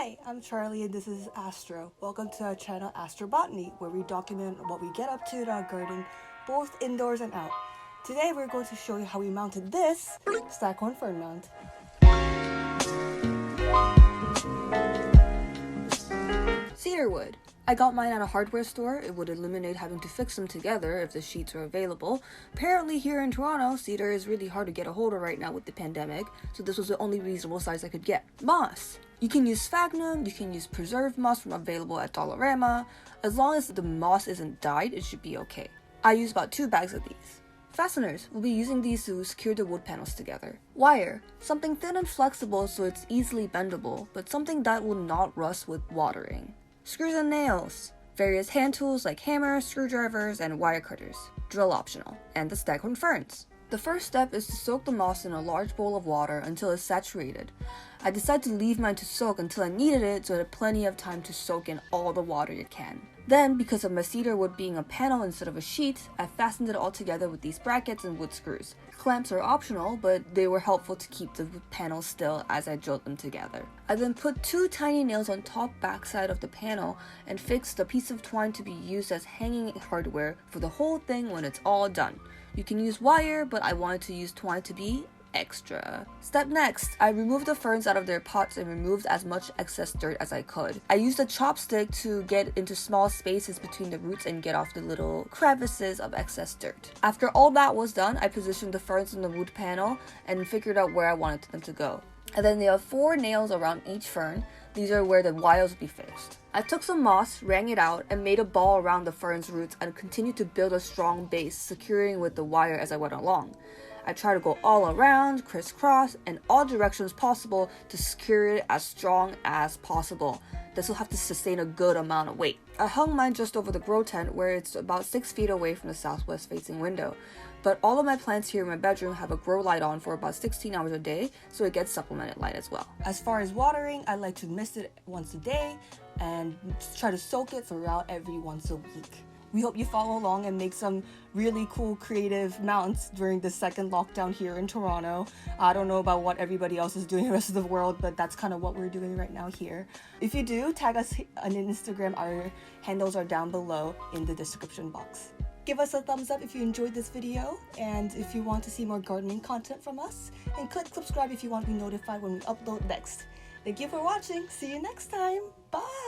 Hi, I'm Charlie and this is Astro. Welcome to our channel Astrobotany, where we document what we get up to in our garden, both indoors and out. Today we're going to show you how we mounted this staghorn fern mount. Cedar wood. I got mine at a hardware store. It would eliminate having to fix them together if the sheets are available. Apparently here in Toronto, cedar is really hard to get a hold of right now with the pandemic, so this was the only reasonable size I could get. Moss. You can use sphagnum, you can use preserved moss from available at Dollarama. As long as the moss isn't dyed, it should be okay. I use about 2 bags of these. Fasteners. We'll be using these to secure the wood panels together. Wire. Something thin and flexible so it's easily bendable, but something that will not rust with watering. Screws and nails. Various hand tools like hammers, screwdrivers, and wire cutters. Drill optional. And the staghorn ferns. The first step is to soak the moss in a large bowl of water until it's saturated. I decided to leave mine to soak until I needed it so I had plenty of time to soak in all the water it can. Then, because of my cedar wood being a panel instead of a sheet, I fastened it all together with these brackets and wood screws. Clamps are optional, but they were helpful to keep the panel still as I drilled them together. I then put 2 tiny nails on top backside of the panel and fixed a piece of twine to be used as hanging hardware for the whole thing when it's all done. You can use wire, but I wanted to use twine to be extra. Step next, I removed the ferns out of their pots and removed as much excess dirt as I could. I used a chopstick to get into small spaces between the roots and get off the little crevices of excess dirt. After all that was done, I positioned the ferns in the wood panel and figured out where I wanted them to go. And then there are 4 nails around each fern. These are where the wires will be fixed. I took some moss, wrung it out, and made a ball around the fern's roots and continued to build a strong base, securing with the wire as I went along. I tried to go all around, crisscross, in all directions possible to secure it as strong as possible. This will have to sustain a good amount of weight. I hung mine just over the grow tent where it's about 6 feet away from the southwest facing window. But all of my plants here in my bedroom have a grow light on for about 16 hours a day, so it gets supplemented light as well. As far as watering, I like to mist it once a day and try to soak it throughout every once a week. We hope you follow along and make some really cool creative mounts during the second lockdown here in Toronto. I don't know about what everybody else is doing in the rest of the world, but that's kind of what we're doing right now here. If you do, tag us on Instagram. Our handles are down below in the description box. Give us a thumbs up if you enjoyed this video, and if you want to see more gardening content from us, and click subscribe if you want to be notified when we upload next. Thank you for watching. See you next time. Bye!